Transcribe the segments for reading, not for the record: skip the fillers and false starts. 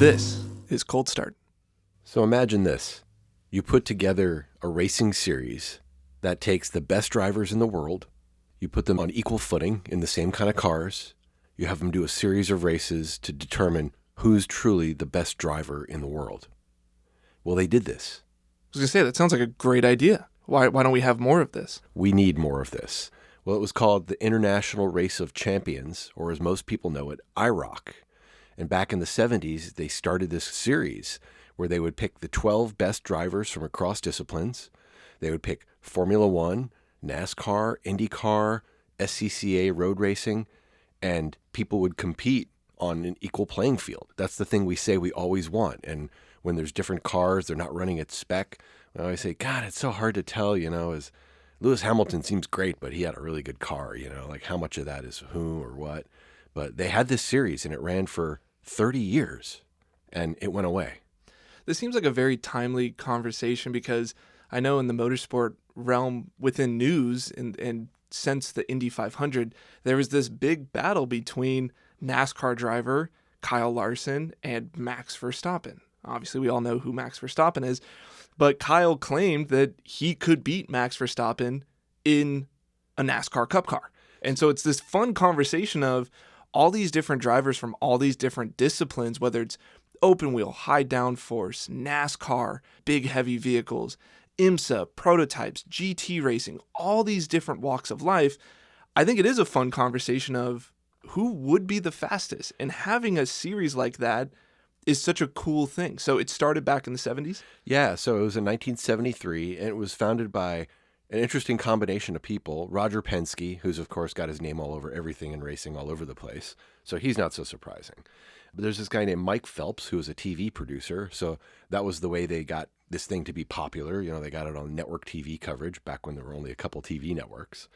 This is Cold Start. So imagine this. You put together a racing series that takes the best drivers in the world. You put them on equal footing in the same kind of cars. You have them do a series of races to determine who's truly the best driver in the world. Well, they did this. I was going to say, that sounds like a great idea. Why don't we have more of this? We need more of this. Well, it was called the International Race of Champions, or as most people know it, IROC. And back in the 70s, they started this series where they would pick the 12 best drivers from across disciplines. They would pick Formula One, NASCAR, IndyCar, SCCA road racing, and people would compete on an equal playing field. That's the thing we say we always want. And when there's different cars, they're not running at spec. I always say, God, it's so hard to tell, as Lewis Hamilton seems great, but he had a really good car, like how much of that is who or what. But they had this series and it ran for 30 years and it went away. This seems like a very timely conversation because I know in the motorsport realm within news and since the Indy 500, there was this big battle between NASCAR driver Kyle Larson and Max Verstappen. Obviously, we all know who Max Verstappen is, but Kyle claimed that he could beat Max Verstappen in a NASCAR Cup car. And so it's this fun conversation of all these different drivers from all these different disciplines, whether it's open wheel, high downforce, NASCAR, big heavy vehicles, IMSA, prototypes, GT racing, all these different walks of life. I think it is a fun conversation of who would be the fastest, and having a series like that is such a cool thing. So it started back in the 70s? Yeah, so it was in 1973, and it was founded by an interesting combination of people. Roger Penske, who's of course got his name all over everything in racing all over the place, so he's not so surprising. But there's this guy named Mike Phelps, who was a TV producer, so that was the way they got this thing to be popular. They got it on network TV coverage back when there were only a couple TV networks.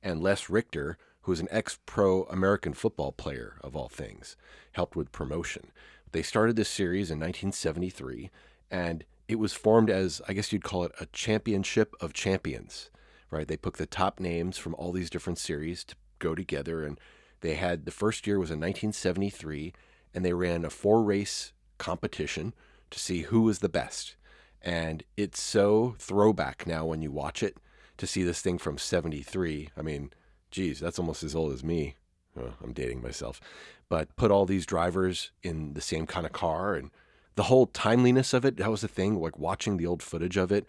And Les Richter, who was an ex-pro American football player, of all things, helped with promotion. They started this series in 1973, and it was formed as, I guess you'd call it, a championship of champions, right? They took the top names from all these different series to go together, and they had, the first year was in 1973, and they ran a 4-race competition to see who was the best. And it's so throwback now when you watch it to see this thing from 73. I mean, geez, that's almost as old as me. Oh, I'm dating myself. But put all these drivers in the same kind of car, and the whole timeliness of it, that was the thing, like watching the old footage of it,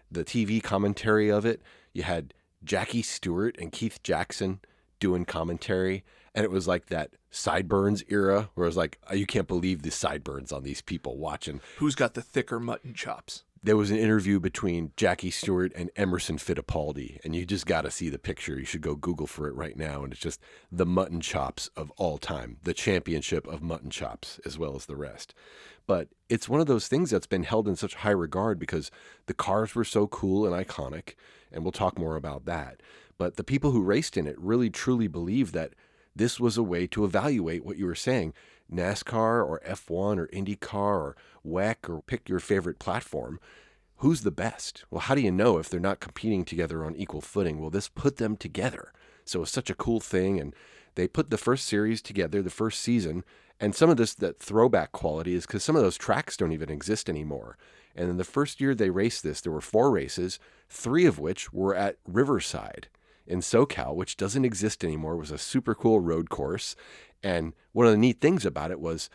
the TV commentary of it. You had Jackie Stewart and Keith Jackson doing commentary, and it was like that sideburns era where it was like, you can't believe the sideburns on these people watching. Who's got the thicker mutton chops? There was an interview between Jackie Stewart and Emerson Fittipaldi, and you just got to see the picture. You should go Google for it right now, and it's just the mutton chops of all time, the championship of mutton chops, as well as the rest. But it's one of those things that's been held in such high regard because the cars were so cool and iconic, and we'll talk more about that. But the people who raced in it really truly believed that this was a way to evaluate what you were saying. NASCAR or F1 or IndyCar or WEC, or pick your favorite platform. Who's the best? Well, how do you know if they're not competing together on equal footing? Well, this put them together. So it's such a cool thing. And they put the first series together, the first season. And some of this, that throwback quality, is because some of those tracks don't even exist anymore. And in the first year they raced this, there were 4 races, 3 of which were at Riverside in SoCal, which doesn't exist anymore. It was a super cool road course. And one of the neat things about it was,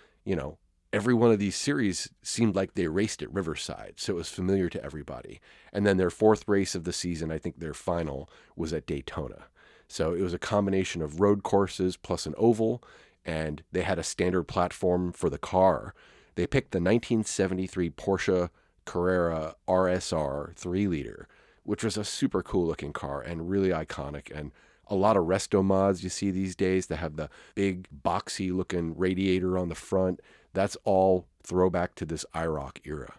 every one of these series seemed like they raced at Riverside. So it was familiar to everybody. And then their 4th race of the season, I think their final, was at Daytona. So it was a combination of road courses plus an oval, and they had a standard platform for the car. They picked the 1973 Porsche Carrera RSR 3-liter, which was a super cool looking car and really iconic, and a lot of resto mods you see these days that have the big boxy looking radiator on the front. That's all throwback to this IROC era.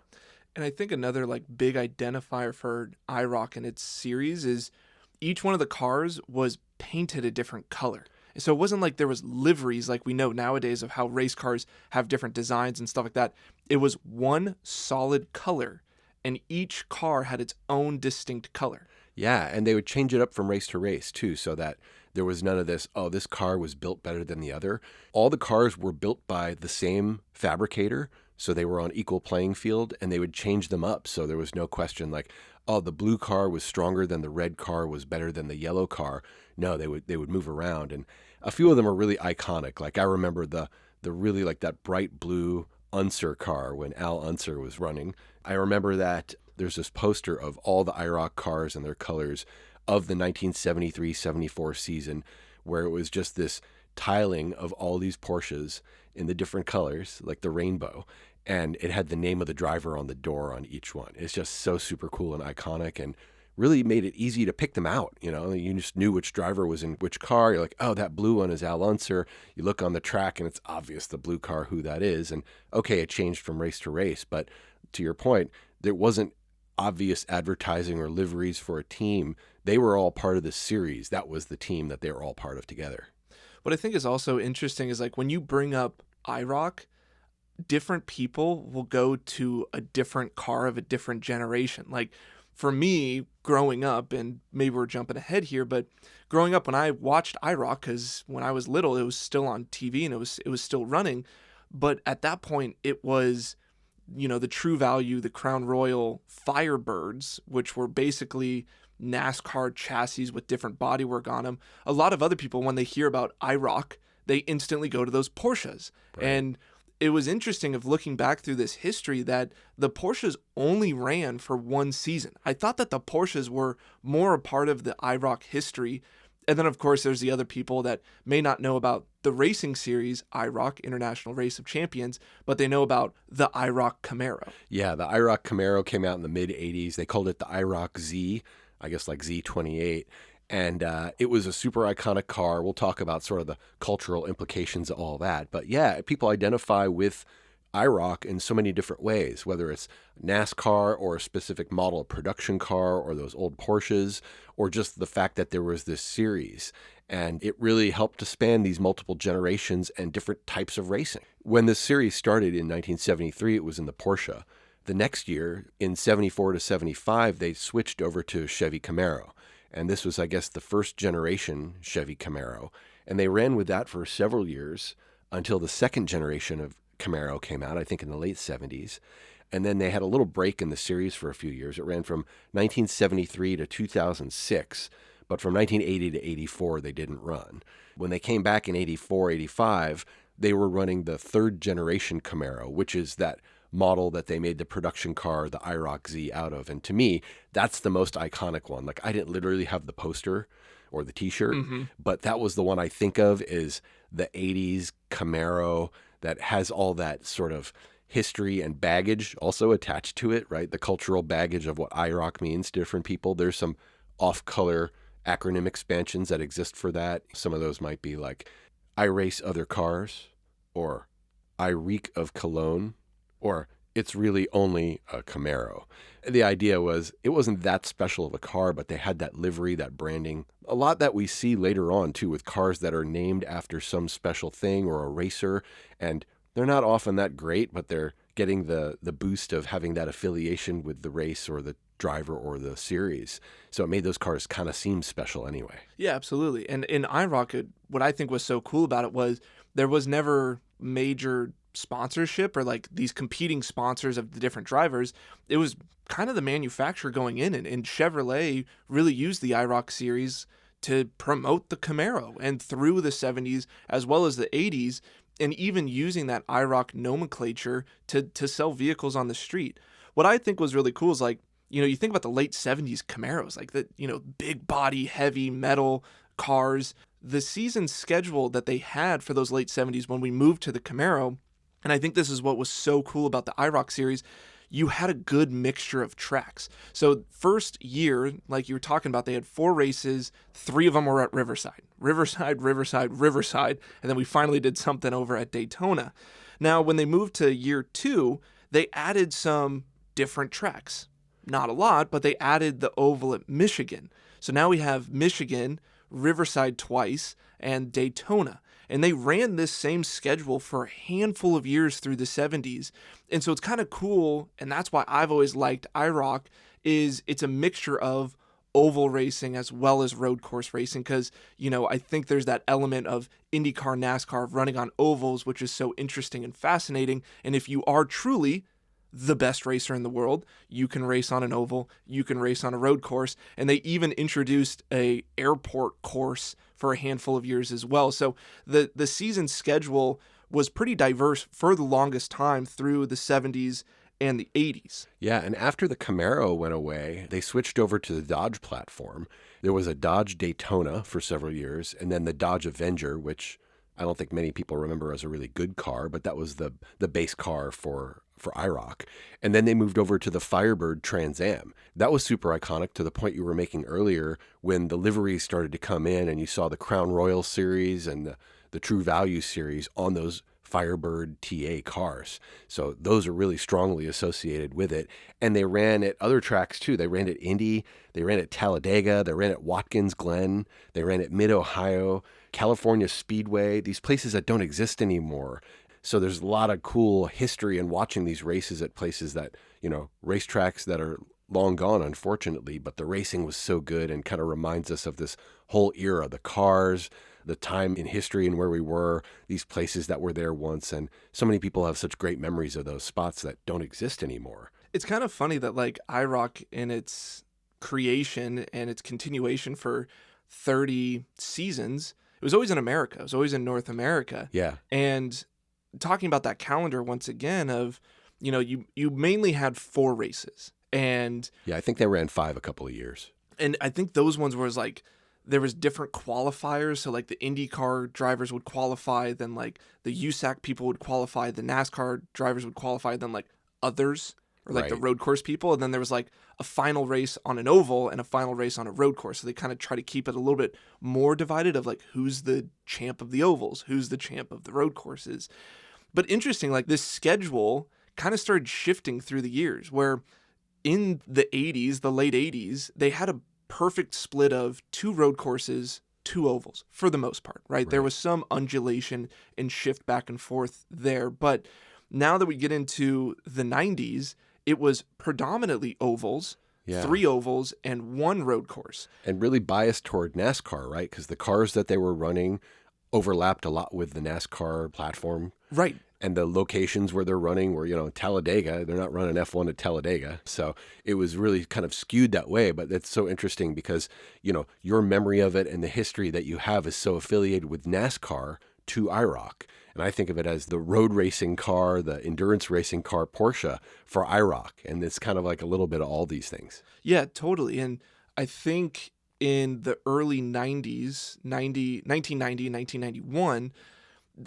And I think another big identifier for IROC and its series is each one of the cars was painted a different color. So it wasn't like there was liveries like we know nowadays of how race cars have different designs and stuff like that. It was one solid color, and each car had its own distinct color. Yeah, and they would change it up from race to race, too, so that there was none of this, this car was built better than the other. All the cars were built by the same fabricator, so they were on equal playing field, and they would change them up. So there was no question like, oh, the blue car was stronger than the red car, was better than the yellow car. No, they would move around, and a few of them are really iconic. Like I remember the really like that bright blue Unser car when Al Unser was running. I remember that there's this poster of all the IROC cars and their colors of the 1973-74 season, where it was just this tiling of all these Porsches in the different colors, like the rainbow. And it had the name of the driver on the door on each one. It's just so super cool and iconic, and really made it easy to pick them out. You know, you just knew which driver was in which car. You're like, oh, that blue one is Al Unser. You look on the track and it's obvious the blue car who that is. And okay, it changed from race to race, but to your point, there wasn't obvious advertising or liveries for a team. They were all part of the series. That was the team that they were all part of together. What I think is also interesting is like when you bring up IROC, different people will go to a different car of a different generation. Like for me, growing up, and maybe we're jumping ahead here, but growing up when I watched IROC, because when I was little, it was still on TV and it was still running. But at that point, it was, you know, the True Value, the Crown Royal Firebirds, which were basically NASCAR chassis with different bodywork on them. A lot of other people, when they hear about IROC, they instantly go to those Porsches. Right. And it was interesting of looking back through this history that the Porsches only ran for one season. I thought that the Porsches were more a part of the IROC history. And then, of course, there's the other people that may not know about the racing series, IROC, International Race of Champions, but they know about the IROC Camaro. Yeah, the IROC Camaro came out in the mid-'80s. They called it the IROC Z, I guess like Z28. And it was a super iconic car. We'll talk about sort of the cultural implications of all that. But yeah, people identify with IROC in so many different ways, whether it's NASCAR or a specific model of production car or those old Porsches, or just the fact that there was this series. And it really helped to span these multiple generations and different types of racing. When this series started in 1973, it was in the Porsche. The next year, in 74 to 75, they switched over to Chevy Camaro. And this was, I guess, the first generation Chevy Camaro. And they ran with that for several years until the second generation of Camaro came out, I think in the late 70s. And then they had a little break in the series for a few years. It ran from 1973 to 2006. But from 1980 to 84, they didn't run. When they came back in 84, 85, they were running the third generation Camaro, which is that model that they made the production car, the IROC Z, out of. And to me, that's the most iconic one. Like, I didn't literally have the poster or the t-shirt, but that was the one I think of is the 80s Camaro that has all that sort of history and baggage also attached to it, right? The cultural baggage of what IROC means to different people. There's some off-color acronym expansions that exist for that. Some of those might be like, I race other cars, or I reek of cologne, or it's really only a Camaro. The idea was it wasn't that special of a car, but they had that livery, that branding. A lot that we see later on, too, with cars that are named after some special thing or a racer. And they're not often that great, but they're getting the boost of having that affiliation with the race or the driver or the series. So it made those cars kind of seem special anyway. Yeah, absolutely. And in IROC, what I think was so cool about it was there was never major sponsorship or like these competing sponsors of the different drivers. It was kind of the manufacturer going in, and Chevrolet really used the IROC series to promote the Camaro, and through the 70s as well as the 80s, and even using that IROC nomenclature to sell vehicles on the street. What I think was really cool is like, you know, you think about the late 70s Camaros, like the, you know, big body, heavy metal cars, the season schedule that they had for those late 70s when we moved to the Camaro. And I think this is what was so cool about the IROC series. You had a good mixture of tracks. So first year, like you were talking about, they had 4 races. 3 of them were at Riverside, and then we finally did something over at Daytona. Now, when they moved to year 2, they added some different tracks. Not a lot, but they added the oval at Michigan. So now we have Michigan, Riverside twice, and Daytona. And they ran this same schedule for a handful of years through the 70s. And so it's kind of cool, and that's why I've always liked IROC, is it's a mixture of oval racing as well as road course racing, because, I think there's that element of IndyCar, NASCAR running on ovals, which is so interesting and fascinating. And if you are truly the best racer in the world, you can race on an oval, you can race on a road course, and they even introduced a airport course for a handful of years as well. So the season schedule was pretty diverse for the longest time through the 70s and the 80s. Yeah, and after the Camaro went away, they switched over to the Dodge platform. There was a Dodge Daytona for several years, and then the Dodge Avenger, which I don't think many people remember as a really good car, but that was the base car for IROC. And then they moved over to the Firebird Trans Am. That was super iconic, to the point you were making earlier, when the liveries started to come in and you saw the Crown Royal series and the True Value series on those Firebird TA cars. So those are really strongly associated with it. And they ran at other tracks too. They ran at Indy, they ran at Talladega, they ran at Watkins Glen, they ran at Mid-Ohio, California Speedway, these places that don't exist anymore. So there's a lot of cool history in watching these races at places that, racetracks that are long gone, unfortunately, but the racing was so good and kind of reminds us of this whole era, the cars, the time in history and where we were, these places that were there once. And so many people have such great memories of those spots that don't exist anymore. It's kind of funny that IROC in its creation and its continuation for 30 seasons, it was always in America. It was always in North America. Yeah. And talking about that calendar once again of, you mainly had 4 races. And yeah, I think they ran 5 a couple of years. And I think those ones was there was different qualifiers. So the IndyCar drivers would qualify, then the USAC people would qualify, the NASCAR drivers would qualify, then others, or the road course people. And then there was a final race on an oval and a final race on a road course. So they kind of try to keep it a little bit more divided of who's the champ of the ovals, who's the champ of the road courses. But interesting, this schedule kind of started shifting through the years, where in the 80s, the late 80s, they had a perfect split of 2 road courses, 2 ovals for the most part, right? There was some undulation and shift back and forth there. But now that we get into the 90s, it was predominantly ovals, 3 ovals, and 1 road course. And really biased toward NASCAR, right? Because the cars that they were running overlapped a lot with the NASCAR platform. Right. And the locations where they're running were, Talladega. They're not running F1 at Talladega. So it was really kind of skewed that way. But that's so interesting because, your memory of it and the history that you have is so affiliated with NASCAR to IROC. And I think of it as the road racing car, the endurance racing car, Porsche for IROC. And it's kind of a little bit of all these things. Yeah, totally. And I think in the early 90s, 1990 and 1991,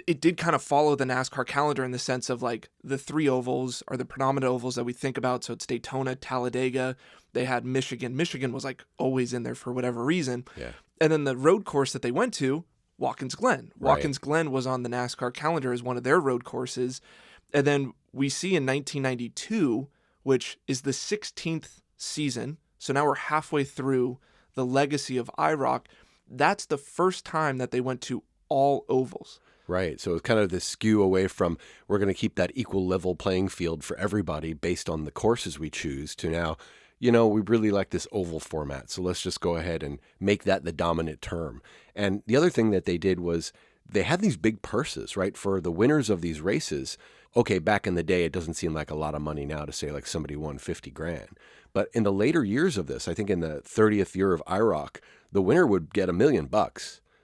it did kind of follow the NASCAR calendar in the sense of the 3 ovals are the predominant ovals that we think about. So it's Daytona, Talladega. They had Michigan. Michigan was always in there for whatever reason. Yeah. And then the road course that they went to, Watkins Glen. Right. Watkins Glen was on the NASCAR calendar as one of their road courses. And then we see in 1992, which is the 16th season. So now we're halfway through the legacy of IROC. That's the first time that they went to all ovals. Right. So it's kind of this skew away from we're going to keep that equal level playing field for everybody based on the courses we choose to now, we really like this oval format. So let's just go ahead and make that the dominant term. And the other thing that they did was they had these big purses, right? For the winners of these races. Okay, back in the day, it doesn't seem like a lot of money now to say somebody won 50 grand. But in the later years of this, I think in the 30th year of IROC, the winner would get $1 million.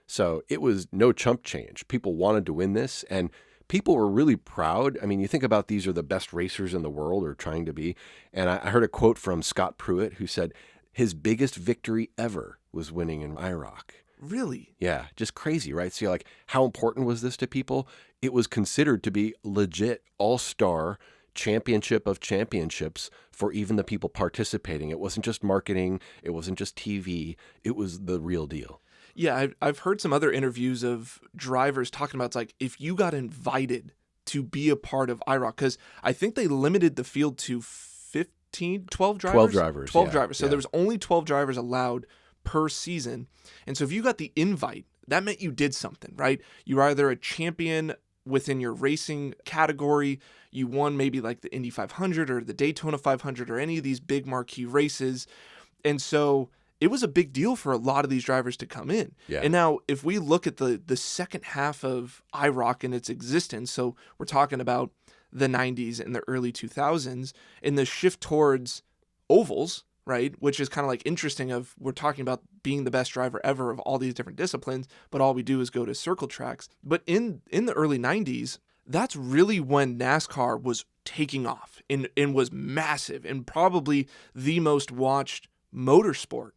So it was no chump change. People wanted to win this, and people were really proud. I mean, you think about these are the best racers in the world, or trying to be. And I heard a quote from Scott Pruitt, who said his biggest victory ever was winning in IROC. Really? Yeah, just crazy, right? So how important was this to people? It was considered to be legit all-star championship of championships for even the people participating. It wasn't just marketing. It wasn't just TV. It was the real deal. Yeah, I've heard some other interviews of drivers talking about if you got invited to be a part of IROC, because I think they limited the field to 12 drivers? 12 drivers. 12 drivers. So there was only 12 drivers allowed per season. And so if you got the invite, that meant you did something, right? You were either a champion within your racing category, you won maybe the Indy 500 or the Daytona 500 or any of these big marquee races. And so it was a big deal for a lot of these drivers to come in. Yeah. And now if we look at the second half of IROC and its existence, so we're talking about the 90s and the early 2000s, and the shift towards ovals, right? Which is kind of like interesting of we're talking about being the best driver ever of all these different disciplines, but all we do is go to circle tracks. But in the early 90s, that's really when NASCAR was taking off and was massive and probably the most watched motorsport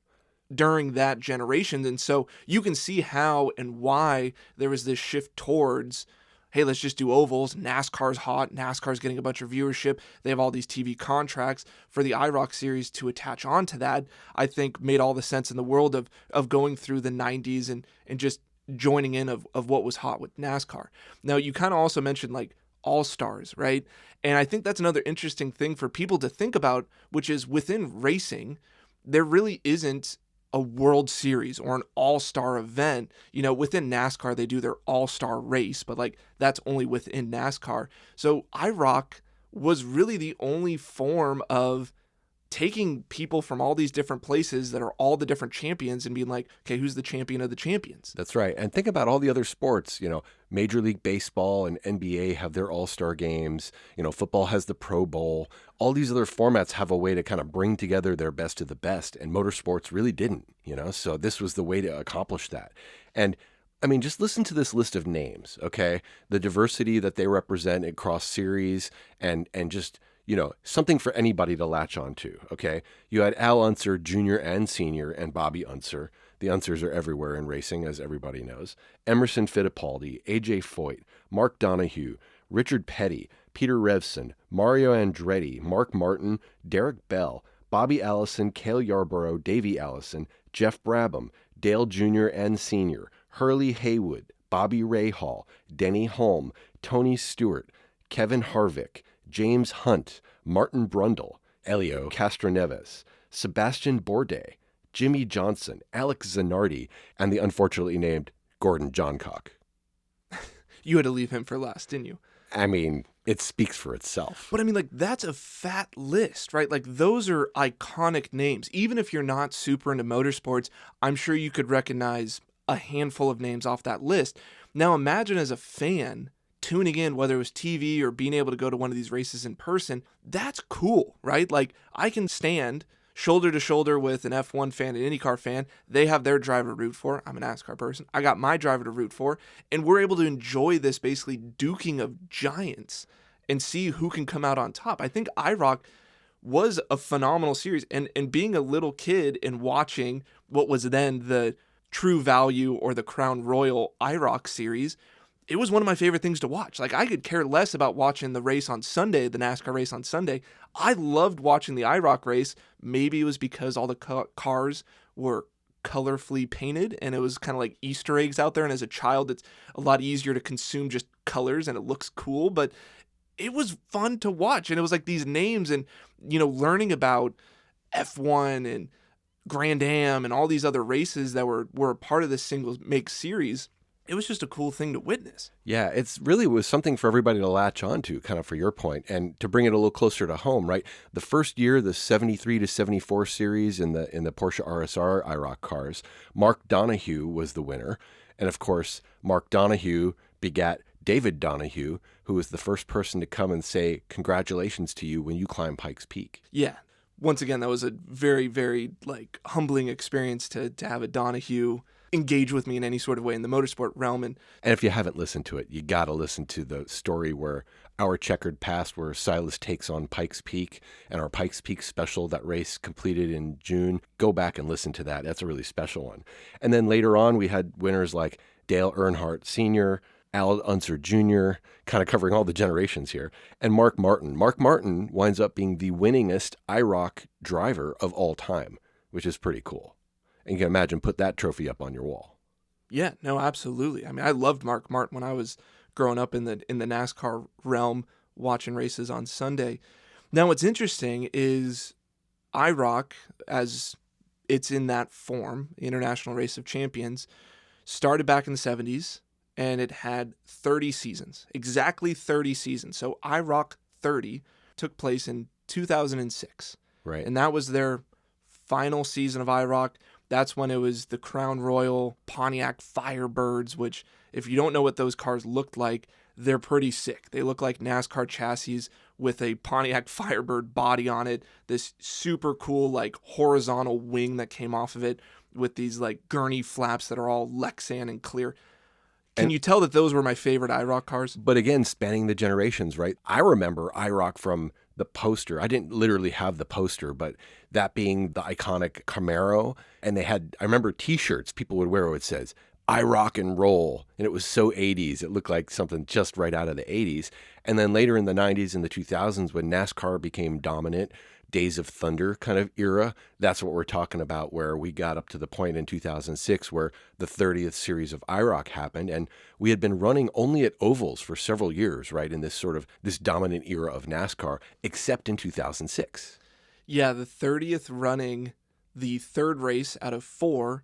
during that generation. And so you can see how and why there was this shift towards, hey, let's just do ovals. NASCAR's hot. NASCAR's getting a bunch of viewership. They have all these TV contracts. For the IROC series to attach on to that, I think made all the sense in the world of going through the 90s and just joining in of what was hot with NASCAR. Now, you kind of also mentioned like all-stars, right? And I think that's another interesting thing for people to think about, which is within racing, there really isn't a World Series or an all-star event. You know, within NASCAR, they do their all-star race, but like that's only within NASCAR. So IROC was really the only form of taking people from all these different places that are all the different champions and being like, okay, who's the champion of the champions? That's right. And think about all the other sports, Major League Baseball and NBA have their all-star games. Football has the Pro Bowl. All these other formats have a way to kind of bring together their best of the best, and motorsports really didn't, so this was the way to accomplish that. And I mean, just listen to this list of names, okay? The diversity that they represent across series and just, something for anybody to latch onto, okay? You had Al Unser Jr. and Sr. and Bobby Unser. The Unsers are everywhere in racing, as everybody knows. Emerson Fittipaldi, A.J. Foyt, Mark Donohue, Richard Petty, Peter Revson, Mario Andretti, Mark Martin, Derek Bell, Bobby Allison, Cale Yarborough, Davey Allison, Jeff Brabham, Dale Jr. and Sr., Hurley Haywood, Bobby Rahal, Denny Hulme, Tony Stewart, Kevin Harvick, James Hunt, Martin Brundle, Elio Castroneves, Sebastian Bourdais, Jimmy Johnson, Alex Zanardi, and the unfortunately named Gordon Johncock. You had to leave him for last, didn't you? I mean, it speaks for itself. But I mean, like, that's a fat list, right? Like, those are iconic names. Even if you're not super into motorsports, I'm sure you could recognize a handful of names off that list. Now, imagine as a fan tuning in, whether it was TV or being able to go to one of these races in person. That's cool, right? Like, I can stand shoulder to shoulder with an F1 fan, an IndyCar fan. They have their driver to root for. I'm a NASCAR person. I got my driver to root for. And we're able to enjoy this basically duking of giants and see who can come out on top. I think IROC was a phenomenal series. And being a little kid and watching what was then the True Value or the Crown Royal IROC series, it was one of my favorite things to watch. Like, I could care less about watching the race on Sunday, the NASCAR race on Sunday. I loved watching the IROC race. Maybe it was because all the cars were colorfully painted and it was kind of like Easter eggs out there. And as a child, it's a lot easier to consume just colors and it looks cool. But it was fun to watch. And it was like these names and, learning about F1 and Grand Am and all these other races that were a part of this single make series. It was just a cool thing to witness. Yeah, it's really was something for everybody to latch onto, kind of for your point, and to bring it a little closer to home, right? The first year, the 73 to 74 series in the Porsche RSR IROC cars, Mark Donohue was the winner. And of course, Mark Donohue begat David Donohue, who was the first person to come and say congratulations to you when you climb Pikes Peak. Yeah. Once again, that was a very, very humbling experience to have a Donohue engage with me in any sort of way in the motorsport realm. And if you haven't listened to it, you got to listen to the story where Our Checkered Past, where Sylas takes on Pikes Peak, and our Pikes Peak special, that race completed in June. Go back and listen to that. That's a really special one. And then later on, we had winners like Dale Earnhardt Sr., Al Unser Jr., kind of covering all the generations here, and Mark Martin. Mark Martin winds up being the winningest IROC driver of all time, which is pretty cool. And you can imagine, put that trophy up on your wall. Yeah, no, absolutely. I mean, I loved Mark Martin when I was growing up in the NASCAR realm, watching races on Sunday. Now, what's interesting is IROC, as it's in that form, the International Race of Champions, started back in the 70s, and it had 30 seasons, exactly 30 seasons. So IROC 30 took place in 2006. Right. And that was their final season of IROC. That's when it was the Crown Royal Pontiac Firebirds, which, if you don't know what those cars looked like, they're pretty sick. They look like NASCAR chassis with a Pontiac Firebird body on it, this super cool like horizontal wing that came off of it with these like gurney flaps that are all Lexan and clear. Can you tell that those were my favorite IROC cars? But again, spanning the generations, right? I remember IROC from the poster. I didn't literally have the poster, but that being the iconic Camaro. And I remember t-shirts people would wear where it says, I rock and roll. And it was so 80s. It looked like something just right out of the 80s. And then later in the 90s and the 2000s, when NASCAR became dominant, Days of Thunder kind of era, that's what we're talking about, where we got up to the point in 2006 where the 30th series of IROC happened. And we had been running only at ovals for several years, right, in this dominant era of NASCAR, except in 2006. Yeah, the 30th running, the third race out of 4,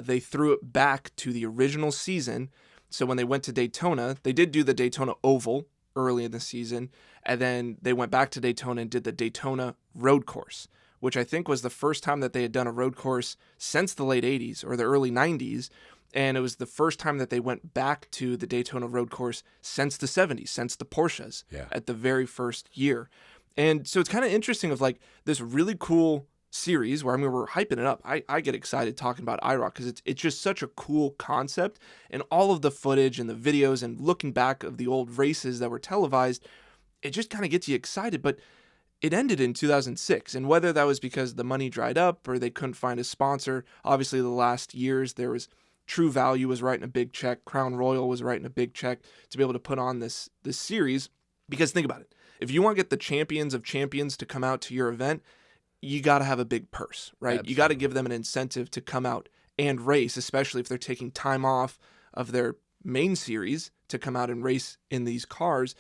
they threw it back to the original season. So when they went to Daytona, they did do the Daytona Oval early in the season, and then they went back to Daytona and did the Daytona Road Course, which I think was the first time that they had done a road course since the late 80s or the early 90s, and it was the first time that they went back to the Daytona Road Course since the 70s, since the Porsches at the very first year. And so it's kind of interesting of like this really cool series where, I mean, we're hyping it up. I get excited talking about IROC because it's just such a cool concept, and all of the footage and the videos and looking back of the old races that were televised, it just kind of gets you excited. But it ended in 2006, and whether that was because the money dried up or they couldn't find a sponsor, obviously the last years there was True Value was writing a big check, Crown Royal was writing a big check to be able to put on this series. Because think about it, if you want to get the champions of champions to come out to your event, you got to have a big purse, right? Absolutely. You got to give them an incentive to come out and race, especially if they're taking time off of their main series to come out and race in these cars.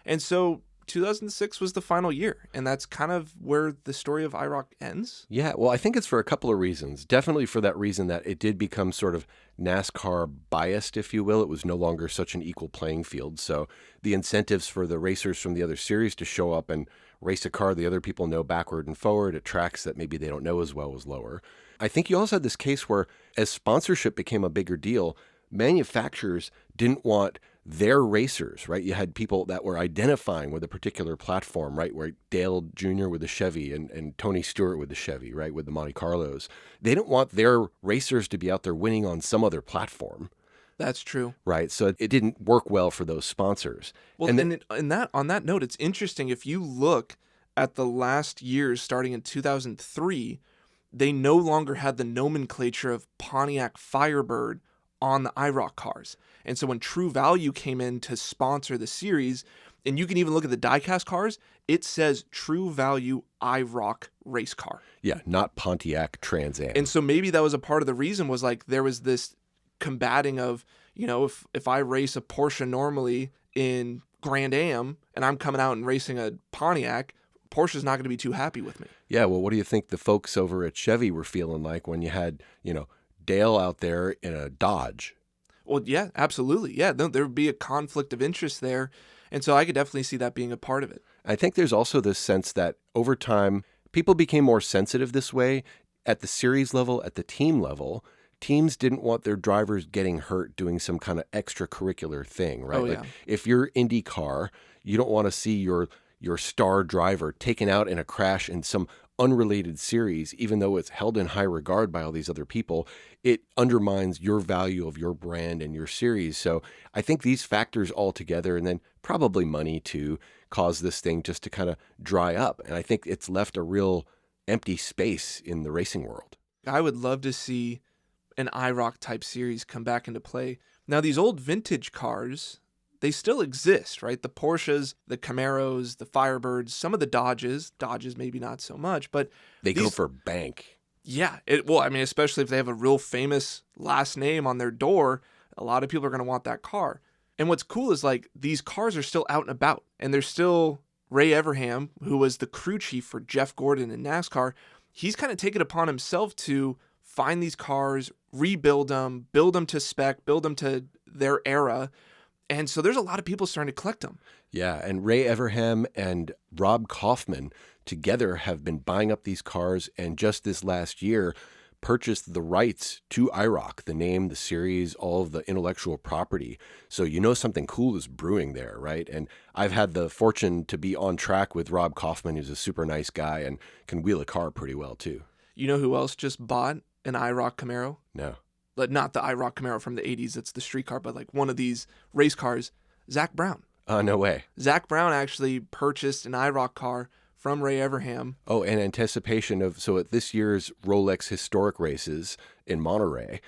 And so 2006 was the final year, and that's kind of where the story of IROC ends. Yeah, well, I think it's for a couple of reasons. Definitely for that reason that it did become sort of NASCAR biased, if you will. It was no longer such an equal playing field. So the incentives for the racers from the other series to show up and race a car the other people know backward and forward at tracks that maybe they don't know as well was lower. I think you also had this case where, as sponsorship became a bigger deal, manufacturers didn't want their racers, right? You had people that were identifying with a particular platform, right? Where Dale Jr. with the Chevy and Tony Stewart with the Chevy, right? With the Monte Carlos. They didn't want their racers to be out there winning on some other platform. That's true. Right. So it didn't work well for those sponsors. Well, on that note, it's interesting. If you look at the last years, starting in 2003, they no longer had the nomenclature of Pontiac Firebird on the IROC cars. And so when True Value came in to sponsor the series, and you can even look at the diecast cars, it says True Value IROC race car. Yeah, not Pontiac Trans Am. And so maybe that was a part of the reason, was like there was this combating of, you know, if I race a Porsche normally in Grand Am and I'm coming out and racing a Pontiac, Porsche's not going to be too happy with me. Yeah, well, what do you think the folks over at Chevy were feeling like when you had, you know, Dale out there in a Dodge? Well, yeah, absolutely. Yeah, there would be a conflict of interest there. And so I could definitely see that being a part of it. I think there's also this sense that over time, people became more sensitive this way at the series level, at the team level. Teams didn't want their drivers getting hurt doing some kind of extracurricular thing, right? Oh, like yeah. if you're IndyCar, you don't want to see your star driver taken out in a crash in some unrelated series, even though it's held in high regard by all these other people. It undermines your value of your brand and your series. So I think these factors all together, and then probably money too, cause this thing just to kind of dry up. And I think it's left a real empty space in the racing world. I would love to see an IROC type series come back into play. Now, these old vintage cars, they still exist, right? The Porsches, the Camaros, the Firebirds, some of the Dodges maybe not so much, but they go for bank. Yeah. Well, I mean, especially if they have a real famous last name on their door, a lot of people are going to want that car. And what's cool is like these cars are still out and about, and there's still Ray Everham, who was the crew chief for Jeff Gordon in NASCAR. He's kind of taken upon himself to find these cars, rebuild them, build them to spec, build them to their era. And so there's a lot of people starting to collect them. Yeah, and Ray Everham and Rob Kaufman together have been buying up these cars, and just this last year purchased the rights to IROC, the name, the series, all of the intellectual property. So you know something cool is brewing there, right? And I've had the fortune to be on track with Rob Kaufman, who's a super nice guy and can wheel a car pretty well too. You know who else just bought an IROC Camaro? No. Not the IROC Camaro from the 80s, it's the street car, but like one of these race cars, Zach Brown. No way. Zach Brown actually purchased an IROC car from Ray Everham. Oh, in anticipation of, so at this year's Rolex historic races in Monterey,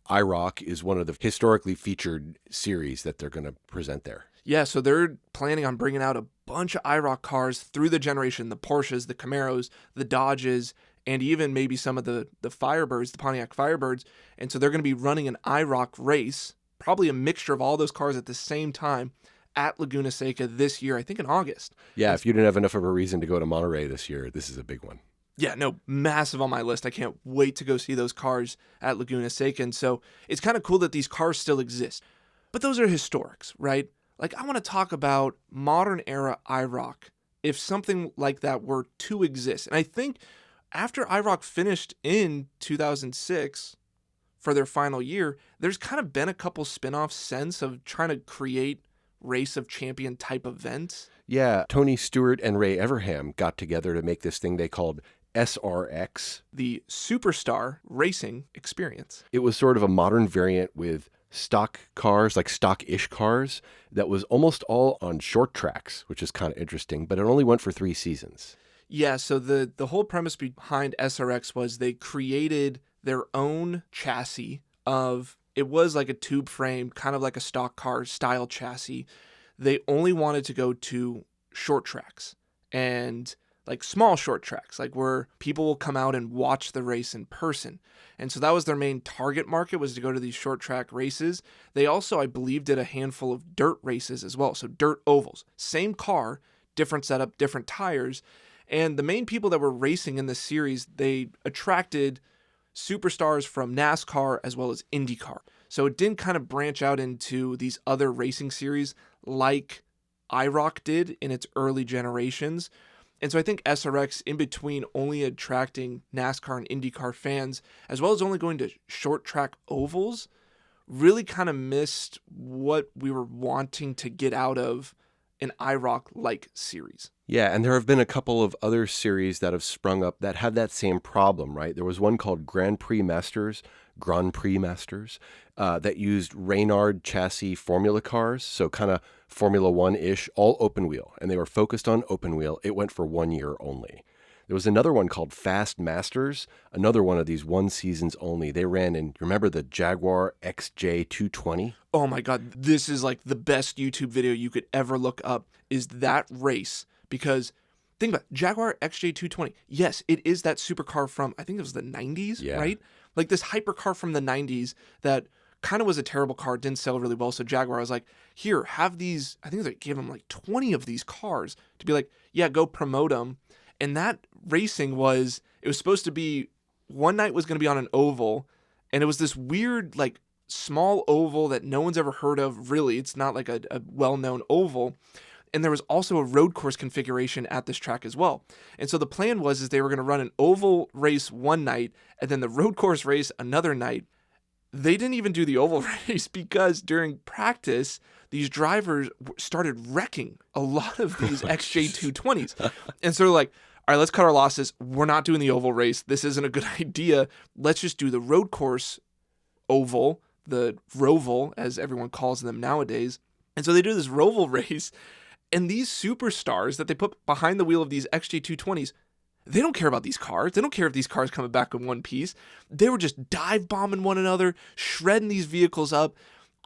IROC is one of the historically featured series that they're going to present there. Yeah, so they're planning on bringing out a bunch of IROC cars through the generation, the Porsches, the Camaros, the Dodges, and even maybe some of the Firebirds, the Pontiac Firebirds. And so they're going to be running an IROC race, probably a mixture of all those cars at the same time at Laguna Seca this year, I think in August. Yeah, if you didn't have enough of a reason to go to Monterey this year, this is a big one. Yeah, no, massive on my list. I can't wait to go see those cars at Laguna Seca. And so it's kind of cool that these cars still exist. But those are historics, right? Like, I want to talk about modern era IROC if something like that were to exist. And I think after IROC finished in 2006 for their final year, there's kind of been a couple spin-offs since of trying to create race of champion type events. Yeah, Tony Stewart and Ray Everham got together to make this thing they called SRX. The Superstar Racing Experience. It was sort of a modern variant with stock cars, like stock-ish cars, that was almost all on short tracks, which is kind of interesting, but it only went for 3 seasons. Yeah, so the whole premise behind SRX was they created their own chassis of, it was like a tube frame, kind of like a stock car style chassis. They only wanted to go to short tracks and like small short tracks, like where people will come out and watch the race in person. And so that was their main target market, was to go to these short track races. They also, I believe, did a handful of dirt races as well. So dirt ovals, same car, different setup, different tires. And the main people that were racing in this series, they attracted superstars from NASCAR as well as IndyCar. So it didn't kind of branch out into these other racing series like IROC did in its early generations. And so I think SRX, in between only attracting NASCAR and IndyCar fans, as well as only going to short track ovals, really kind of missed what we were wanting to get out of an IROC-like series. Yeah, and there have been a couple of other series that have sprung up that have that same problem, right? There was one called Grand Prix Masters, that used Reynard chassis formula cars, so kind of Formula One-ish, all open wheel, and they were focused on open wheel. It went for 1 year only. There was another one called Fast Masters, another one of these 1 seasons only. They ran in, remember the Jaguar XJ220? Oh my God, this is like the best YouTube video you could ever look up, is that race. Because think about it, Jaguar XJ220. Yes, it is that supercar from, I think it was the 90s, Yeah. right? Like this hypercar from the 90s that kind of was a terrible car, didn't sell really well. So Jaguar was like, here, have these, I think they gave them like 20 of these cars to be like, yeah, go promote them. And that racing was, it was supposed to be, one night was going to be on an oval, and it was this weird, like, small oval that no one's ever heard of, really. It's not like a well-known oval. And there was also a road course configuration at this track as well. And so the plan was is they were going to run an oval race one night and then the road course race another night. They didn't even do the oval race because during practice, these drivers started wrecking a lot of these XJ220s. And so they're like, all right, let's cut our losses. We're not doing the oval race. This isn't a good idea. Let's just do the road course oval, the Roval, as everyone calls them nowadays. And so they do this Roval race. And these superstars that they put behind the wheel of these XJ220s, they don't care about these cars. They don't care if these cars come back in one piece. They were just dive bombing one another, shredding these vehicles up.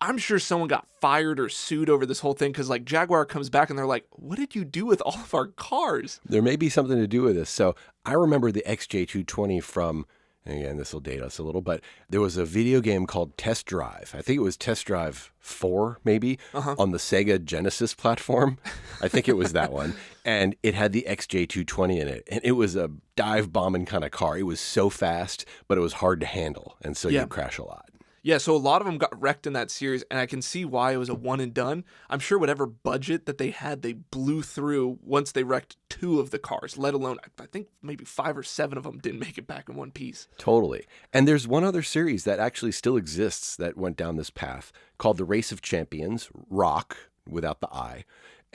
I'm sure someone got fired or sued over this whole thing because like Jaguar comes back and they're like, what did you do with all of our cars? There may be something to do with this. So I remember the XJ220 from, and again, this will date us a little, but there was a video game called Test Drive. I think it was Test Drive 4, maybe, on the Sega Genesis platform. I think it was that one. And it had the XJ220 in it. And it was a dive bombing kind of car. It was so fast, but it was hard to handle. And so you'd crash a lot. Yeah, so a lot of them got wrecked in that series, and I can see why it was a one and done. I'm sure whatever budget that they had, they blew through once they wrecked 2 of the cars, let alone, I think maybe 5 or 7 of them didn't make it back in one piece. Totally. And there's one other series that actually still exists that went down this path called the Race of Champions, ROC, without the I.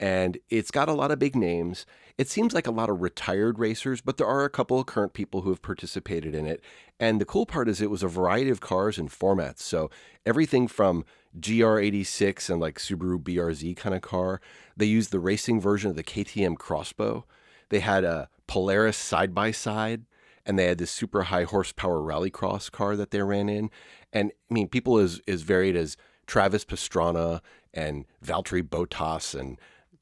And it's got a lot of big names. It seems like a lot of retired racers, but there are a couple of current people who have participated in it. And the cool part is it was a variety of cars and formats. So everything from GR86 and like Subaru BRZ kind of car. They used the racing version of the KTM Crossbow. They had a Polaris side-by-side, and they had this super high horsepower rallycross car that they ran in. And I mean, people as varied as Travis Pastrana and Valtteri Bottas and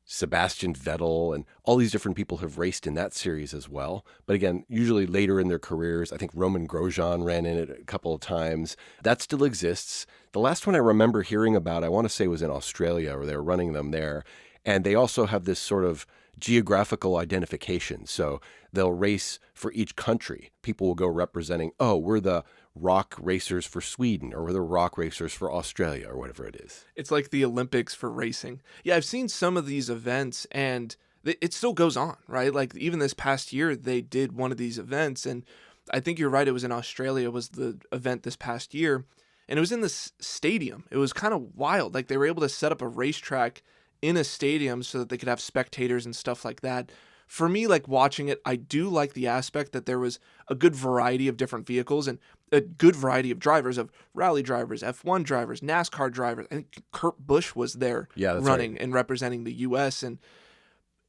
Sebastian Vettel and all these different people have raced in that series as well. But again, usually later in their careers. I think Roman Grosjean ran in it a couple of times. That still exists. The last one I remember hearing about, I want to say was in Australia, or they were running them there. And they also have this sort of geographical identification. So they'll race for each country. People will go representing, oh, we're the rock racers for Sweden, or we're the rock racers for Australia, or whatever it is. It's like the Olympics for racing. Yeah, I've seen some of these events, and it still goes on, right? Like even this past year, they did one of these events, and I think you're right, it was in Australia, was the event this past year, and it was in this stadium. It was kind of wild. Like they were able to set up a racetrack in a stadium so that they could have spectators and stuff like that. For me, like watching it, I do like the aspect that there was a good variety of different vehicles and a good variety of drivers, of rally drivers, F1 drivers, NASCAR drivers. I think Kurt Busch was there running right. and representing the U.S. And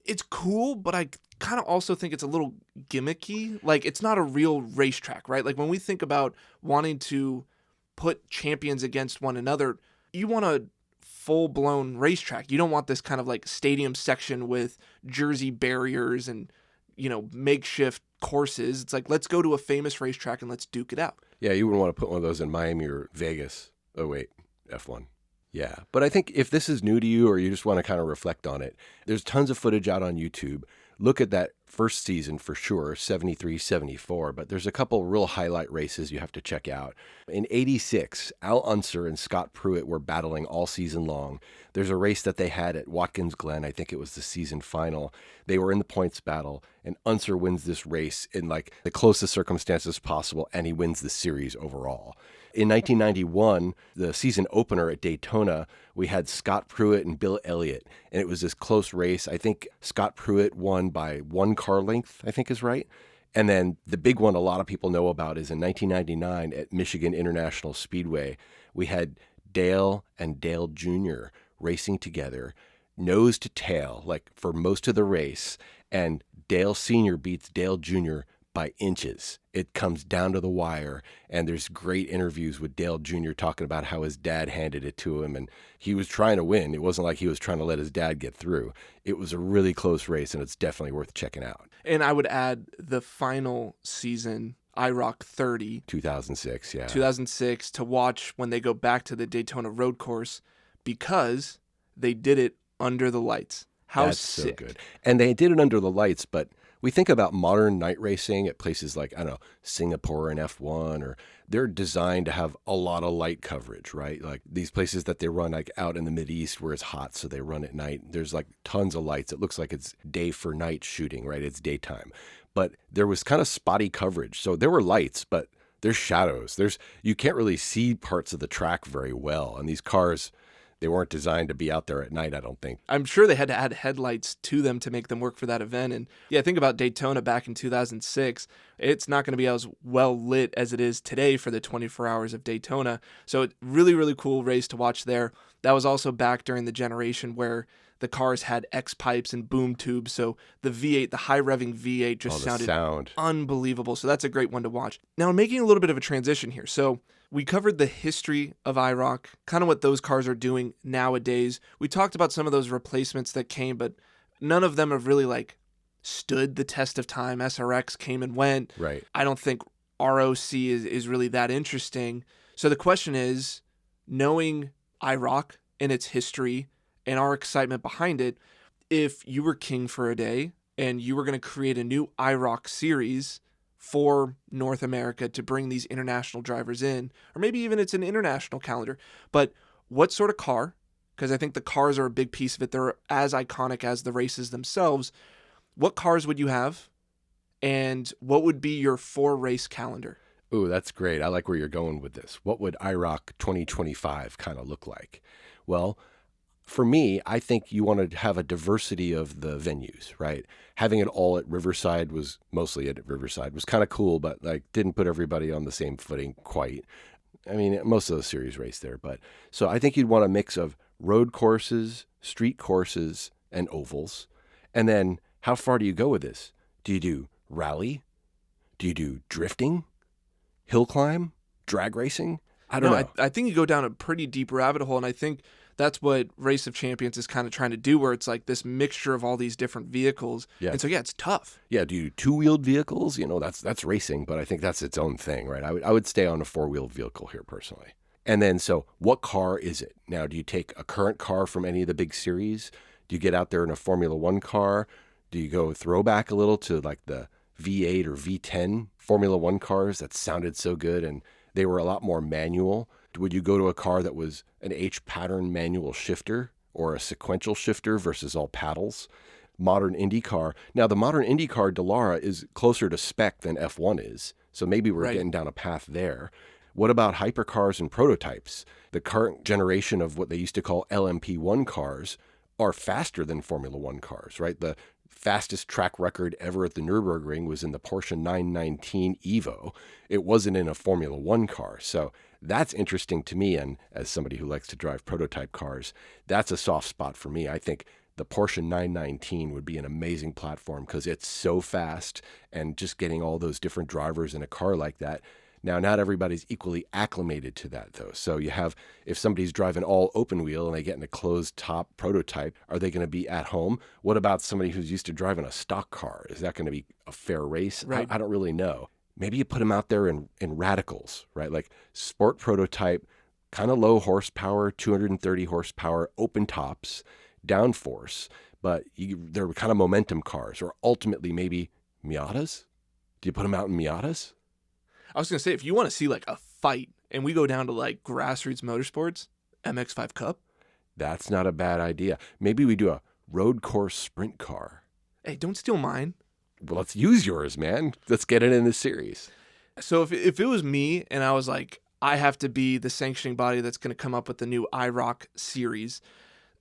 it's cool, but I kind of also think it's a little gimmicky. Like it's not a real racetrack, right? Like when we think about wanting to put champions against one another, you want a full-blown racetrack. You don't want this kind of like stadium section with jersey barriers and, makeshift courses. It's like, let's go to a famous racetrack and let's duke it out. Yeah, you wouldn't want to put one of those in Miami or Vegas. Oh, wait, F1. Yeah, but I think if this is new to you or you just want to kind of reflect on it, there's tons of footage out on YouTube. Look at that first season for sure, 73, 74, but there's a couple real highlight races you have to check out. In 86, Al Unser and Scott Pruitt were battling all season long. There's a race that they had at Watkins Glen. I think it was the season final. They were in the points battle, and Unser wins this race in like the closest circumstances possible, and he wins the series overall. In 1991, the season opener at Daytona, we had Scott Pruitt and Bill Elliott, and it was this close race. I think Scott Pruitt won by 1 car length, I think is right. And then the big one a lot of people know about is in 1999 at Michigan International Speedway, we had Dale and Dale Jr. racing together, nose to tail, like for most of the race, and Dale Sr. beats Dale Jr. by inches. It comes down to the wire, and there's great interviews with Dale Jr. talking about how his dad handed it to him, and he was trying to win. It wasn't like he was trying to let his dad get through. It was a really close race, and it's definitely worth checking out. And I would add the final season, IROC 30. 2006, yeah. 2006, to watch when they go back to the Daytona road course, because they did it under the lights. That's sick. So good. And they did it under the lights, but we think about modern night racing at places like, I don't know, Singapore and F1, or they're designed to have a lot of light coverage, right? Like these places that they run like out in the Mideast where it's hot, so they run at night. There's like tons of lights. It looks like it's day for night shooting, right? It's daytime. But there was kind of spotty coverage. So there were lights, but there's shadows. You can't really see parts of the track very well. And these cars, they weren't designed to be out there at night, I don't think. I'm sure they had to add headlights to them to make them work for that event. And yeah, think about Daytona back in 2006. It's not going to be as well lit as it is today for the 24 hours of Daytona. So really, really cool race to watch there. That was also back during the generation where the cars had X pipes and boom tubes. So the V8, the high revving V8 just sounded unbelievable. So that's a great one to watch. Now, I'm making a little bit of a transition here. So we covered the history of IROC, kind of what those cars are doing nowadays. We talked about some of those replacements that came, but none of them have really like stood the test of time. SRX came and went. Right. I don't think ROC is really that interesting. So the question is, knowing IROC and its history and our excitement behind it, if you were king for a day and you were going to create a new IROC series, for North America to bring these international drivers in, or maybe even it's an international calendar. But what sort of car? Because I think the cars are a big piece of it. They're as iconic as the races themselves. What cars would you have? And what would be your 4-race calendar? Ooh, that's great. I like where you're going with this. What would IROC 2025 kind of look like? Well, for me, I think you want to have a diversity of the venues, right? Having it all at Riverside was mostly at Riverside was kind of cool, but like didn't put everybody on the same footing quite. I mean, most of those series race there, but so I think you'd want a mix of road courses, street courses, and ovals. And then how far do you go with this? Do you do rally? Do you do drifting? Hill climb? Drag racing? I don't know. I think you go down a pretty deep rabbit hole, and I think that's what Race of Champions is kind of trying to do, where it's like this mixture of all these different vehicles. Yeah. And so, yeah, it's tough. Yeah, do you two-wheeled vehicles? You know, that's racing, but I think that's its own thing, right? I would stay on a four-wheeled vehicle here personally. And then, so what car is it? Now, do you take a current car from any of the big series? Do you get out there in a Formula One car? Do you go throwback a little to like the V8 or V10 Formula One cars that sounded so good and they were a lot more manual? Would you go to a car that was an H-pattern manual shifter or a sequential shifter versus all paddles? Modern IndyCar. Now, the modern IndyCar Dallara is closer to spec than F1 is, so maybe we're getting down a path there. What about hypercars and prototypes? The current generation of what they used to call LMP1 cars are faster than Formula One cars, right? The fastest track record ever at the Nürburgring was in the Porsche 919 Evo. It wasn't in a Formula One car. So that's interesting to me. And as somebody who likes to drive prototype cars, that's a soft spot for me. I think the Porsche 919 would be an amazing platform because it's so fast, and just getting all those different drivers in a car like that. Now, not everybody's equally acclimated to that, though. So you have, if somebody's driving all open wheel and they get in a closed top prototype, are they going to be at home? What about somebody who's used to driving a stock car? Is that going to be a fair race? Right. I don't really know. Maybe you put them out there in radicals, right? Like sport prototype, kind of low horsepower, 230 horsepower, open tops, downforce, but they're kind of momentum cars, or ultimately maybe Miatas. Do you put them out in Miatas? I was going to say, if you want to see like a fight and we go down to like grassroots motorsports, MX5 Cup. That's not a bad idea. Maybe we do a road course sprint car. Hey, don't steal mine. Well, let's use yours, man. Let's get it in the series. So if it was me and I was like, I have to be the sanctioning body that's going to come up with the new IROC series,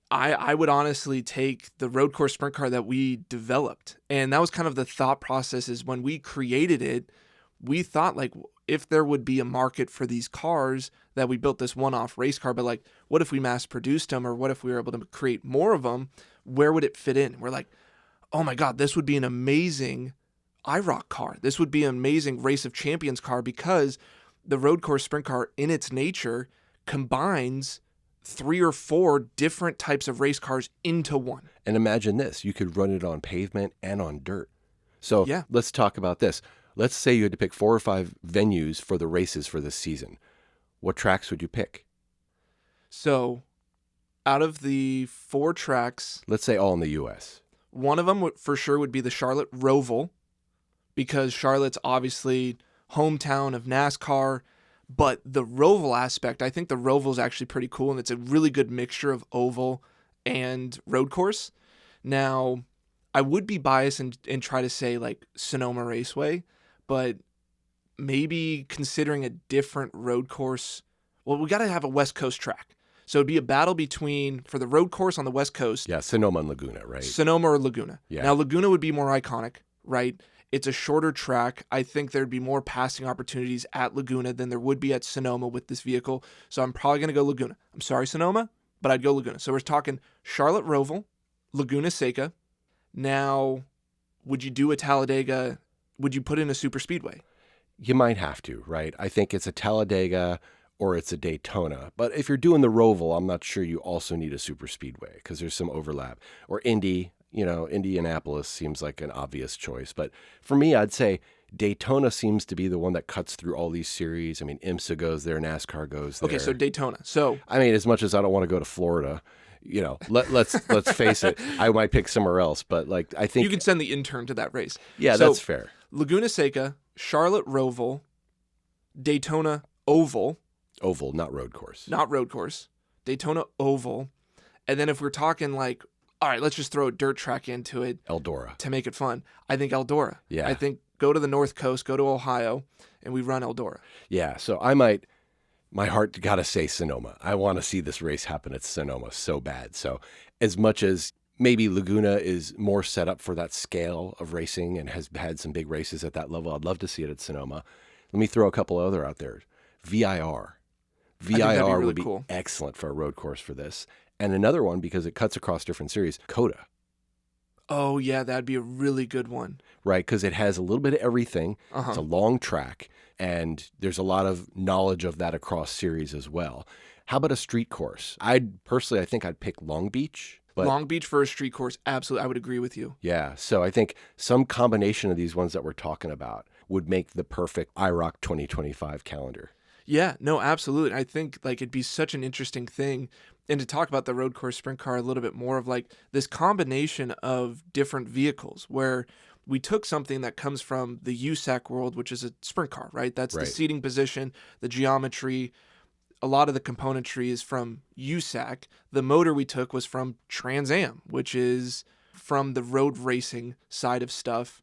I would honestly take the road course sprint car that we developed. And that was kind of the thought process, is when we created it, we thought like if there would be a market for these cars, that we built this one-off race car, but like what if we mass produced them, or what if we were able to create more of them? Where would it fit in? We're like, oh my God, this would be an amazing IROC car. This would be an amazing Race of Champions car, because the road course sprint car in its nature combines 3 or 4 different types of race cars into one. And imagine this, you could run it on pavement and on dirt. So let's talk about this. Let's say you had to pick 4 or 5 venues for the races for this season. What tracks would you pick? So out of the 4 tracks, let's say all in the U.S. One of them for sure would be the Charlotte Roval, because Charlotte's obviously hometown of NASCAR. But the Roval aspect, I think the Roval is actually pretty cool, and it's a really good mixture of oval and road course. Now, I would be biased and try to say like Sonoma Raceway, but maybe considering a different road course, well, we got to have a West Coast track. So it'd be a battle between, for the road course on the West Coast. Yeah, Sonoma and Laguna, right? Sonoma or Laguna. Yeah. Now, Laguna would be more iconic, right? It's a shorter track. I think there'd be more passing opportunities at Laguna than there would be at Sonoma with this vehicle. So I'm probably going to go Laguna. I'm sorry, Sonoma, but I'd go Laguna. So we're talking Charlotte Roval, Laguna Seca. Now, would you do a Talladega? Would you put in a super speedway? You might have to, right? I think it's a Talladega or it's a Daytona. But if you're doing the Roval, I'm not sure you also need a super speedway, because there's some overlap. Or Indy. You know, Indianapolis seems like an obvious choice. But for me, I'd say Daytona seems to be the one that cuts through all these series. I mean, IMSA goes there, NASCAR goes there. Okay, so Daytona. So I mean, as much as I don't want to go to Florida, you know, let's face it, I might pick somewhere else. But like, I think you can send the intern to that race. Yeah, so, that's fair. Laguna Seca, Charlotte Roval, Daytona Oval, Oval, not road course. not road course, Daytona Oval. And then if we're talking like, all right, let's just throw a dirt track into it Eldora. to make it fun. I think Eldora. Yeah. I think go to the North Coast, go to Ohio, and we run Eldora. Yeah, so my heart got to say Sonoma. I want to see this race happen at Sonoma so bad. So as much as maybe Laguna is more set up for that scale of racing and has had some big races at that level, I'd love to see it at Sonoma. Let me throw a couple other out there. VIR. VIR would be cool. Excellent for a road course for this. And another one, because it cuts across different series, COTA. Oh, yeah, that'd be a really good one. Right, because it has a little bit of everything. Uh-huh. It's a long track, and there's a lot of knowledge of that across series as well. How about a street course? I think I'd pick Long Beach. But Long Beach for a street course, absolutely. I would agree with you. yeah, so I think some combination of these ones that we're talking about would make the perfect IROC 2025 calendar. Yeah, no, absolutely. I think like it'd be such an interesting thing. And to talk about the road course sprint car a little bit more of like this combination of different vehicles where we took something that comes from the USAC world, which is a sprint car, right? That's Right. the seating position, the geometry. A lot of the componentry is from USAC. The motor we took was from Trans Am, which is from the road racing side of stuff.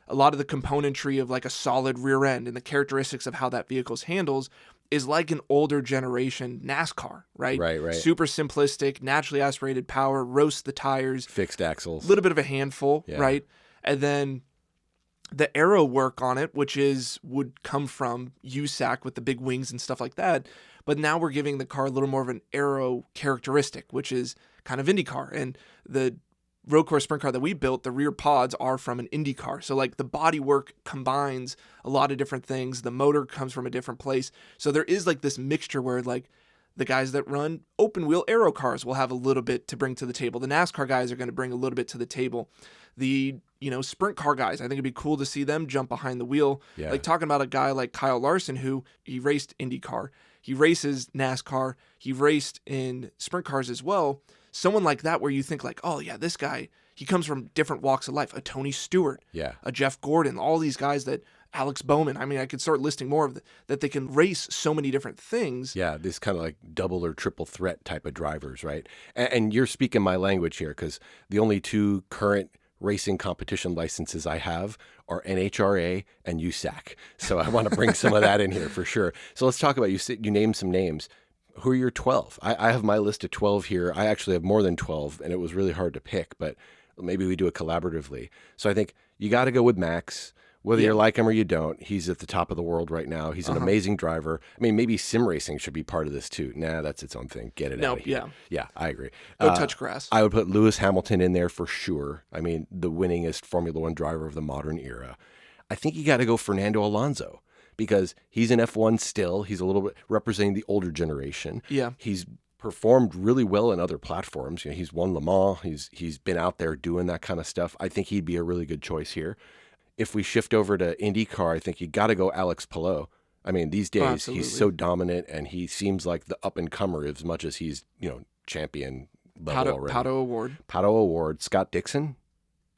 A lot of the componentry of like a solid rear end and the characteristics of how that vehicle's handles is like an older generation NASCAR, right? Right. Super simplistic, naturally aspirated power, roast the tires, Fixed axles. a little bit of a handful, Yeah. right? And then the aero work on it, which would come from USAC with the big wings and stuff like that. But now we're giving the car a little more of an aero characteristic, which is kind of IndyCar. And the road course sprint car that we built, the rear pods are from an IndyCar. So like the bodywork combines a lot of different things. The motor comes from a different place. So there is like this mixture where like the guys that run open wheel aero cars will have a little bit to bring to the table. The NASCAR guys are going to bring a little bit to the table. The, sprint car guys, I think it'd be cool to see them jump behind the wheel. Yeah. Like talking about a guy like Kyle Larson, who he raced IndyCar. He races NASCAR. He raced in sprint cars as well. Someone like that where you think like, oh yeah, this guy, he comes from different walks of life. A Tony Stewart, Yeah. a Jeff Gordon, all these guys that Alex Bowman. I mean, I could start listing more of that they can race so many different things. Yeah, this kind of like double or triple threat type of drivers, right? And you're speaking my language here because the only two current racing competition licenses I have are NHRA and USAC. So I want to bring some of that in here for sure. So let's talk about, you named some names. Who are your 12? I have my list of 12 here. I actually have more than 12, and it was really hard to pick, but maybe we do it collaboratively. So I think you got to go with Max. Whether you like him or you don't, he's at the top of the world right now. He's an amazing driver. I mean, maybe sim racing should be part of this too. Nah, that's its own thing. Get it out of here. Yeah, I agree. Go touch grass. I would put Lewis Hamilton in there for sure. I mean, the winningest Formula One driver of the modern era. I think you got to go Fernando Alonso because he's in F1 still. He's a little bit representing the older generation. Yeah. He's performed really well in other platforms. He's won Le Mans. He's been out there doing that kind of stuff. I think he'd be a really good choice here. If we shift over to IndyCar, I think you got to go Alex Palou. I mean, these days he's so dominant, and he seems like the up-and-comer as much as he's, champion level already. Pato Award. Scott Dixon.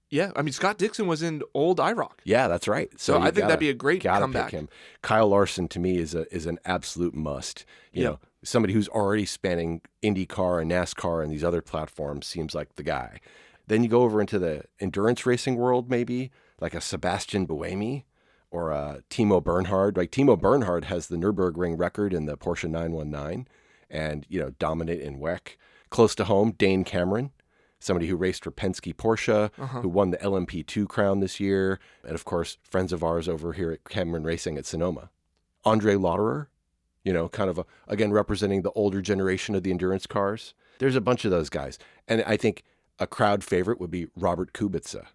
Yeah, I mean, Scott Dixon was in old IROC. Yeah, that's right. So I think that'd be a great comeback. Pick him. Kyle Larson, to me, is an absolute must. You know, somebody who's already spanning IndyCar and NASCAR and these other platforms seems like the guy. Then you go over into the endurance racing world, maybe, like a Sebastian Buemi or a Timo Bernhard. Like Timo Bernhard has the Nürburgring record in the Porsche 919 and, dominant in WEC. Close to home, Dane Cameron, somebody who raced for Penske Porsche, who won the LMP2 crown this year. And, of course, friends of ours over here at Cameron Racing at Sonoma. Andre Lauderer, kind of, again, representing the older generation of the endurance cars. There's a bunch of those guys. And I think a crowd favorite would be Robert Kubica.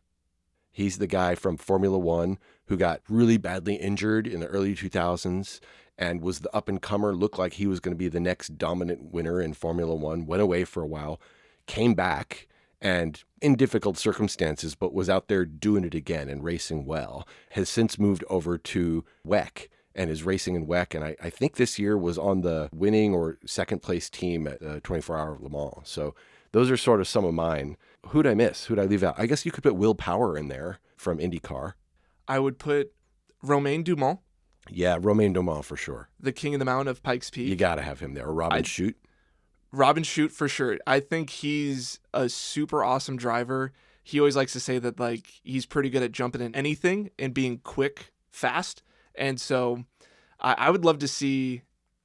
He's the guy from Formula One who got really badly injured in the early 2000s and was the up-and-comer, looked like he was going to be the next dominant winner in Formula One, went away for a while, came back, and in difficult circumstances, but was out there doing it again and racing well, has since moved over to WEC and is racing in WEC. And I think this year was on the winning or second-place team at 24-hour Le Mans. So those are sort of some of mine. Who'd I miss? Who'd I leave out? I guess you could put Will Power in there from IndyCar. I would put Romain Dumont, Yeah, Romain Dumas for sure. the king of the mountain of Pikes Peak. You got to have him there. Or Robin Shute. Robin Shute for sure. I think he's a super awesome driver. He always likes to say that like he's pretty good at jumping in anything and being quick, fast. And so I would love to see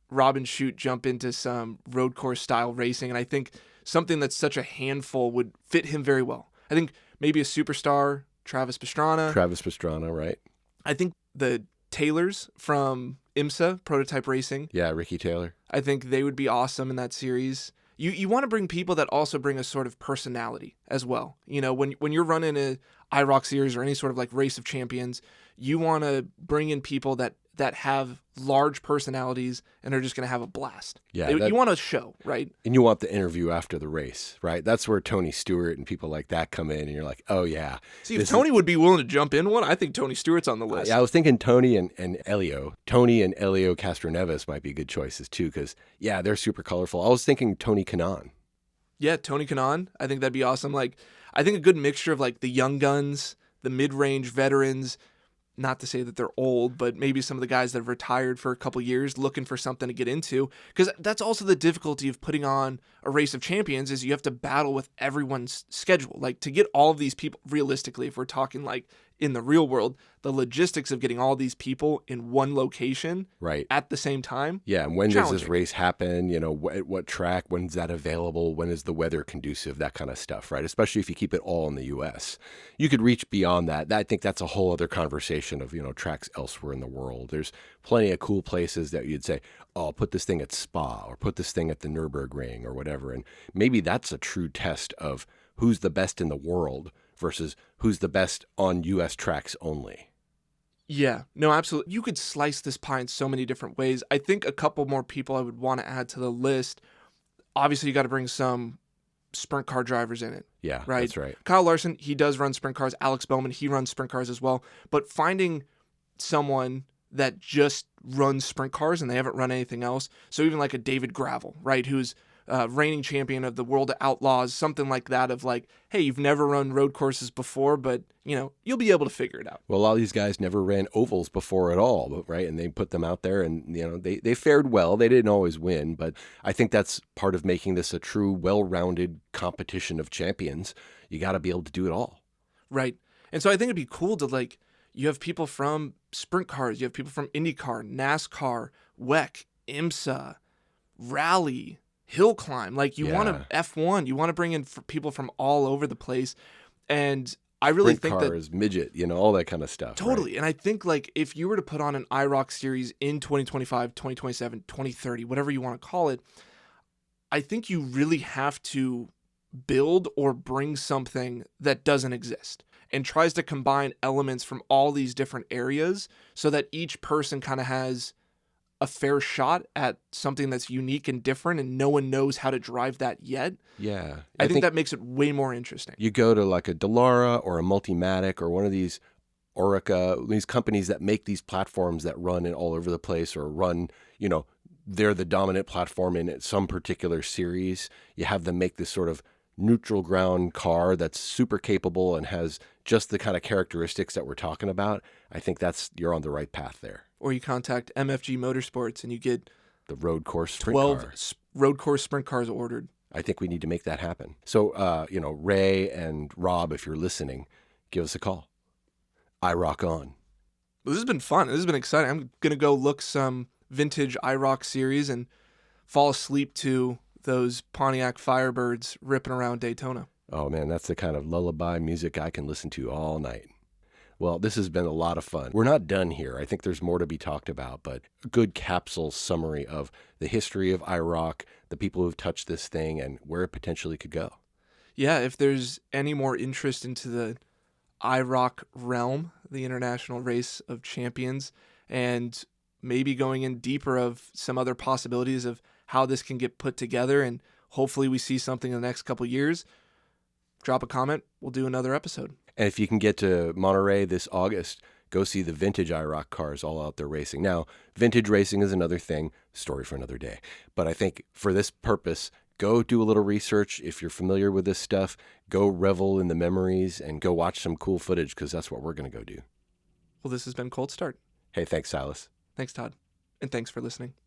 Robin Shute jump into some road course style racing. And I think something that's such a handful would fit him very well. I think maybe a superstar, Travis Pastrana, right? I think the Taylors from IMSA, Prototype Racing. Yeah, Ricky Taylor. I think they would be awesome in that series. You want to bring people that also bring a sort of personality as well. You know, when you're running a IROC series or any sort of like race of champions, you want to bring in people that have large personalities and are just going to have a blast. Yeah, you want a show, right? And you want the interview after the race, right? That's where Tony Stewart and people like that come in, and you're like, oh yeah. See, if Tony would be willing to jump in one, I think Tony Stewart's on the list. I was thinking Tony and Elio. Tony and Elio Castroneves might be good choices too, because yeah, they're super colorful. I was thinking Tony Kanaan. Yeah, Tony Kanaan. I think that'd be awesome. Like, I think a good mixture of like the young guns, the mid-range veterans. Not to say that they're old, but maybe some of the guys that have retired for a couple years looking for something to get into. Because that's also the difficulty of putting on a race of champions is you have to battle with everyone's schedule. Like to get all of these people, realistically, if we're talking like in the real world, the logistics of getting all these people in one location right at the same time. Yeah, and when does this race happen? You know, at what track? When's that available? When is the weather conducive? That kind of stuff, right? Especially if you keep it all in the U.S. You could reach beyond that. I think that's a whole other conversation of, you know, tracks elsewhere in the world. There's plenty of cool places that you'd say, oh, I'll put this thing at Spa or put this thing at the Nürburgring or whatever. And maybe that's a true test of who's the best in the world versus who's the best on U.S. tracks only. Yeah, no, absolutely. You could slice this pie in so many different ways. I think a couple more people I would want to add to the list. Obviously, you got to bring some sprint car drivers in it. Yeah, right? That's right. Kyle Larson, he does run sprint cars. Alex Bowman, he runs sprint cars as well. But finding someone that just runs sprint cars and they haven't run anything else. So even like a David Gravel, right, who's reigning champion of the World of Outlaws, something like that of like, hey, you've never run road courses before, but, you know, you'll be able to figure it out. Well, a lot of these guys never ran ovals before at all, right? And they put them out there and, you know, they fared well. They didn't always win, but I think that's part of making this a true, well-rounded competition of champions. You got to be able to do it all. Right. And so I think it'd be cool to like, you have people from sprint cars, you have people from IndyCar, NASCAR, WEC, IMSA, Rally, Hill Climb. Like you want to F1, you want to bring in people from all over the place. And I really think cars, midget, you know, all that kind of stuff. Totally. Right? And I think like if you were to put on an IROC series in 2025, 2027, 2030, whatever you want to call it, I think you really have to build or bring something that doesn't exist and tries to combine elements from all these different areas so that each person kind of has a fair shot at something that's unique and different and no one knows how to drive that yet. Yeah. I think that makes it way more interesting. You go to like a Dallara or a Multimatic or one of these Orica, these companies that make these platforms that run in all over the place or run, you know, they're the dominant platform in some particular series. You have them make this sort of neutral ground car that's super capable and has just the kind of characteristics that we're talking about. I think you're on the right path there. Or you contact MFG Motorsports and you get the road course sprint 12 car. Road course sprint cars ordered. I think we need to make that happen. So, you know, Ray and Rob, if you're listening, give us a call. IROC On. This has been fun. This has been exciting. I'm going to go look some vintage IROC series and fall asleep to those Pontiac Firebirds ripping around Daytona. Oh, man, that's the kind of lullaby music I can listen to all night. Well, this has been a lot of fun. We're not done here. I think there's more to be talked about, but a good capsule summary of the history of IROC, the people who've touched this thing, and where it potentially could go. Yeah, if there's any more interest into the IROC realm, the International Race of Champions, and maybe going in deeper of some other possibilities of how this can get put together, and hopefully we see something in the next couple years, drop a comment. We'll do another episode. And if you can get to Monterey this August, go see the vintage IROC cars all out there racing. Now, vintage racing is another thing, story for another day. But I think for this purpose, go do a little research. If you're familiar with this stuff, go revel in the memories and go watch some cool footage because that's what we're going to go do. Well, this has been Cold Start. Hey, thanks, Silas. Thanks, Todd. And thanks for listening.